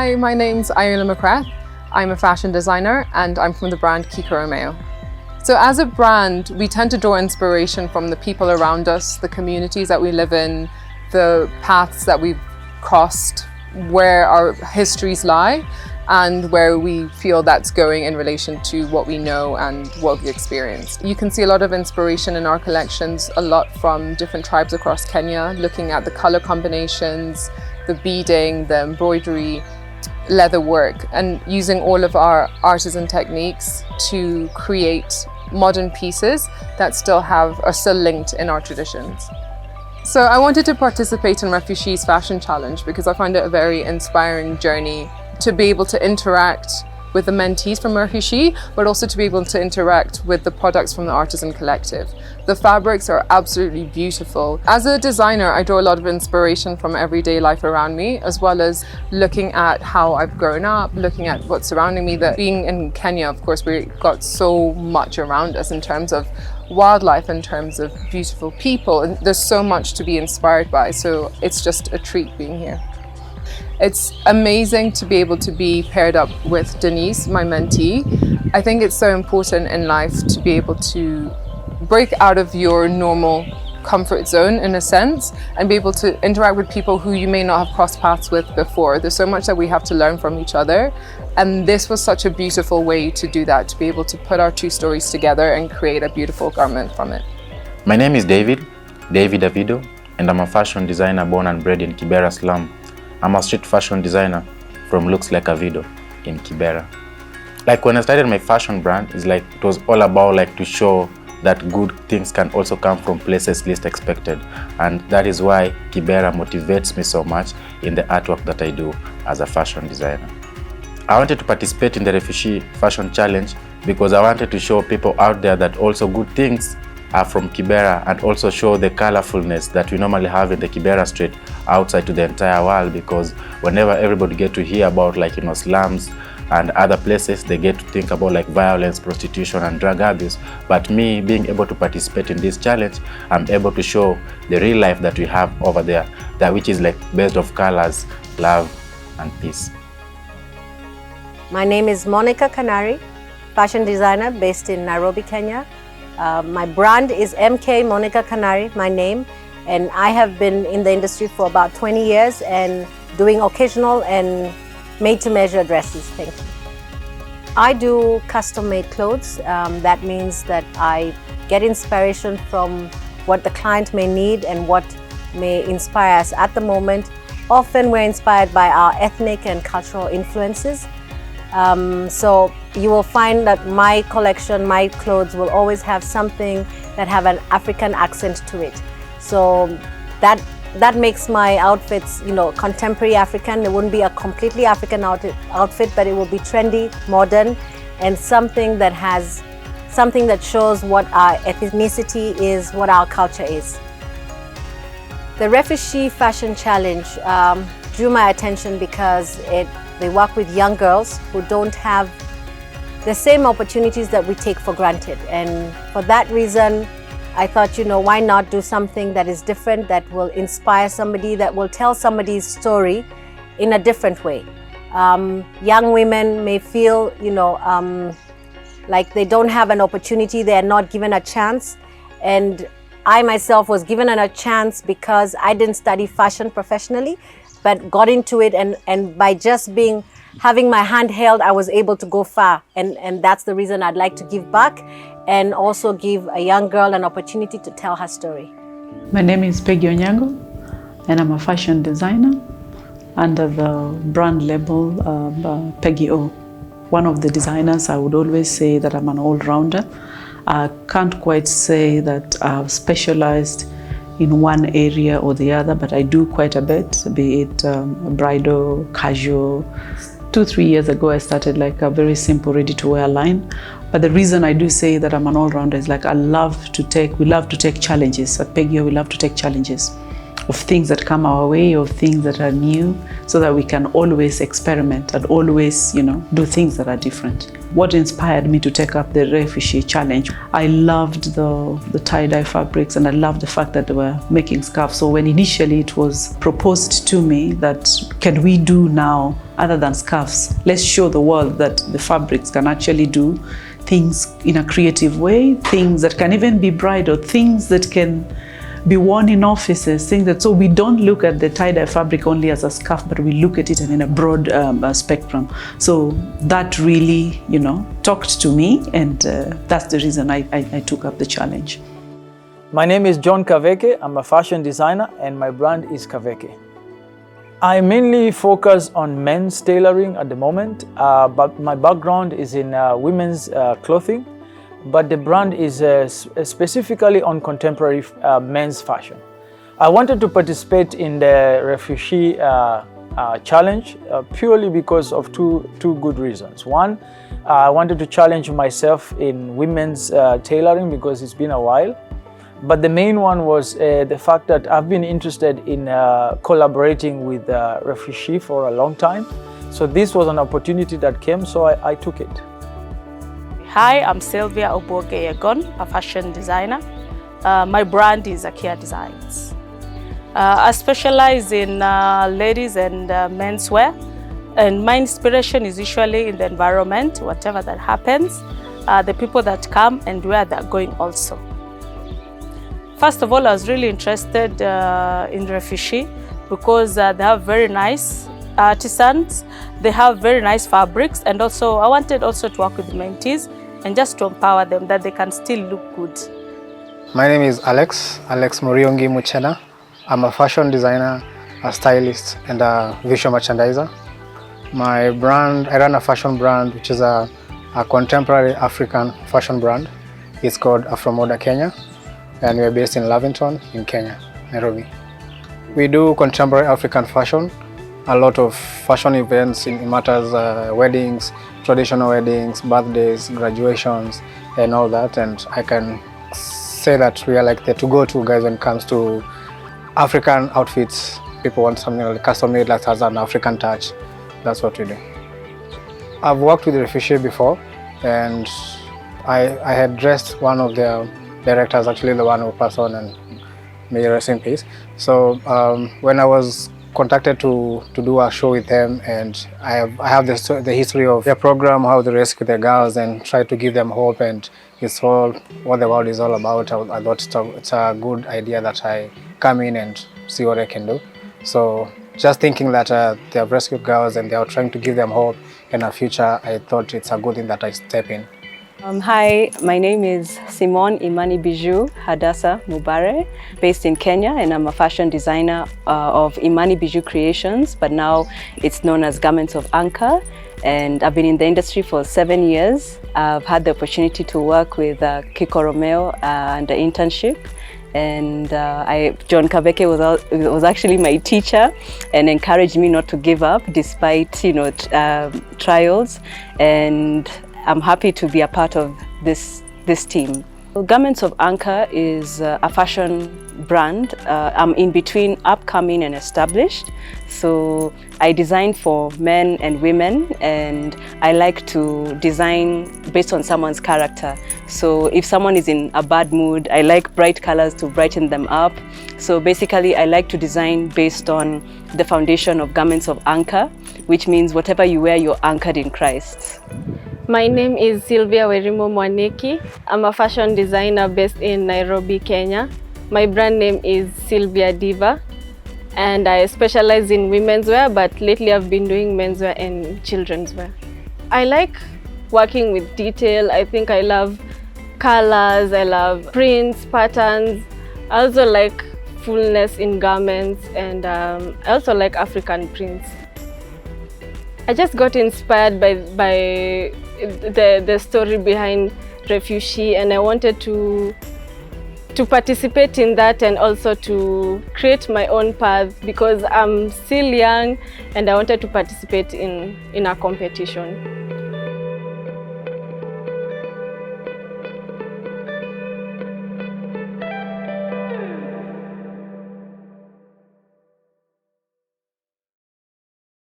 Hi, my name's Iona McCreath. I'm a fashion designer and I'm from the brand Kiko Romeo. So as a brand, we tend to draw inspiration from the people around us, the communities that we live in, the paths that we've crossed, where our histories lie, and where we feel that's going in relation to what we know and what we experienced. You can see a lot of inspiration in our collections, a lot from different tribes across Kenya, looking at the color combinations, the beading, the embroidery, leather work, and using all of our artisan techniques to create modern pieces that are still linked in our traditions. So I wanted to participate in RefuSHE's fashion challenge because I find it a very inspiring journey to be able to interact with the mentees from RefuSHE, but also to be able to interact with the products from the Artisan collective. The fabrics are absolutely beautiful. As a designer, I draw a lot of inspiration from everyday life around me, as well as looking at how I've grown up, looking at what's surrounding me. That being in Kenya, of course, we got so much around us in terms of wildlife, in terms of beautiful people, and there's so much to be inspired by. So it's just a treat being here. It's amazing to be able to be paired up with Denise, my mentee. I think it's so important in life to be able to break out of your normal comfort zone in a sense and be able to interact with people who you may not have crossed paths with before. There's so much that we have to learn from each other, and this was such a beautiful way to do that, to be able to put our two stories together and create a beautiful garment from it. My name is David Avido, and I'm a fashion designer born and bred in Kibera slum. I'm a street fashion designer from Looks Like Avido in Kibera. Like when I started my fashion brand, it was all about to show that good things can also come from places least expected. And that is why Kibera motivates me so much in the artwork that I do as a fashion designer. I wanted to participate in the RefuSHE Fashion Challenge because I wanted to show people out there that also good things are from Kibera, and also show the colorfulness that we normally have in the Kibera street outside to the entire world, because whenever everybody get to hear about slums and other places, they get to think about violence, prostitution and drug abuse. But me being able to participate in this challenge, I'm able to show the real life that we have over there, that which is based of colors, love and peace. My name is Monica Kanari, fashion designer based in Nairobi, Kenya. My brand is MK Monica Kanari, my name, and I have been in the industry for about 20 years and doing occasional and made-to-measure dresses. Thank you. I do custom-made clothes. That means that I get inspiration from what the client may need and what may inspire us at the moment. Often we're inspired by our ethnic and cultural influences. So you will find that my collection, my clothes will always have something that have an African accent to it. So that makes my outfits, contemporary African. It wouldn't be a completely African outfit, but it will be trendy, modern, and something that shows what our ethnicity is, what our culture is. The RefuSHE Fashion Challenge drew my attention because they work with young girls who don't have the same opportunities that we take for granted. And for that reason, I thought, why not do something that is different, that will inspire somebody, that will tell somebody's story in a different way. Young women may feel, like they don't have an opportunity, they are not given a chance. And I myself was given a chance because I didn't study fashion professionally, but got into it, and by just having my hand held, I was able to go far. And that's the reason I'd like to give back and also give a young girl an opportunity to tell her story. My name is Peggy Onyango, and I'm a fashion designer under the brand label Peggy O. One of the designers, I would always say that I'm an all-rounder. I can't quite say that I've specialized in one area or the other, but I do quite a bit, be it bridal, casual. 2-3 years ago, I started a very simple ready-to-wear line. But the reason I do say that I'm an all-rounder is we love to take challenges. At Peggy, we love to take challenges of things that come our way, of things that are new, so that we can always experiment and always, do things that are different. what inspired me to take up the RefuSHE challenge. I loved the tie-dye fabrics, and I loved the fact that they were making scarves. So when initially it was proposed to me that can we do now other than scarves, let's show the world that the fabrics can actually do things in a creative way, things that can even be bridal, things that can be worn in offices, things that, so we don't look at the tie-dye fabric only as a scarf, but we look at it in a broad spectrum. So that really, talked to me, and that's the reason I took up the challenge. My name is John Kaveke. I'm a fashion designer, and my brand is Kaveke. I mainly focus on men's tailoring at the moment, but my background is in women's clothing. But the brand is specifically on contemporary men's fashion. I wanted to participate in the RefuSHE challenge purely because of two good reasons. One, I wanted to challenge myself in women's tailoring because it's been a while. But the main one was the fact that I've been interested in collaborating with RefuSHE for a long time. So this was an opportunity that came, so I took it. Hi, I'm Sylvia Yegon, a fashion designer. My brand is Akia Designs. I specialize in ladies and menswear, and my inspiration is usually in the environment, whatever that happens, the people that come and where they're going also. First of all, I was really interested in RefuSHE because they have very nice artisans, they have very nice fabrics, and also I wanted also to work with the mentees and just to empower them that they can still look good. My name is Alex Muriongi Muchena. I'm a fashion designer, a stylist, and a visual merchandiser. My brand, I run a fashion brand which is a contemporary African fashion brand. It's called Afromoda Kenya, and we're based in Lavington in Kenya, Nairobi. We do contemporary African fashion, a lot of fashion events in matters, weddings, traditional weddings, birthdays, graduations, and all that. And I can say that we are like the to-go-to guys when it comes to African outfits. People want something like custom-made that has an African touch. That's what we do. I've worked with RefuSHE before, and I had dressed one of their directors, actually the one who passed on, and may rest in peace. So when I was contacted to do a show with them, and I have the history of their program, how they rescue the girls and try to give them hope, and it's all what the world is all about. I thought it's a good idea that I come in and see what I can do. So just thinking that they have rescued girls and they are trying to give them hope in a future, I thought it's a good thing that I step in. Hi, my name is Simone Mubare, based in Kenya, and I'm a fashion designer of Imani Bijou Creations, but now it's known as Garments of Anchor, and I've been in the industry for 7 years. I've had the opportunity to work with Kiko Romeo and the internship, and John Kaveke was actually my teacher and encouraged me not to give up despite trials, and I'm happy to be a part of this team. Garments of Anchor is a fashion brand. I'm in between upcoming and established. So I design for men and women, and I like to design based on someone's character. So if someone is in a bad mood, I like bright colors to brighten them up. So basically I like to design based on the foundation of Garments of Anchor, which means whatever you wear, you're anchored in Christ. My name is Sylvia Mwaniki. I'm a fashion designer based in Nairobi, Kenya. My brand name is Sylvia Diva, and I specialize in women's wear, but lately I've been doing menswear and children's wear. I like working with detail. I think I love colors, I love prints, patterns. I also like fullness in garments, and I also like African prints. I just got inspired by the story behind RefuSHE, and I wanted to participate in that and also to create my own path because I'm still young and I wanted to participate in a competition.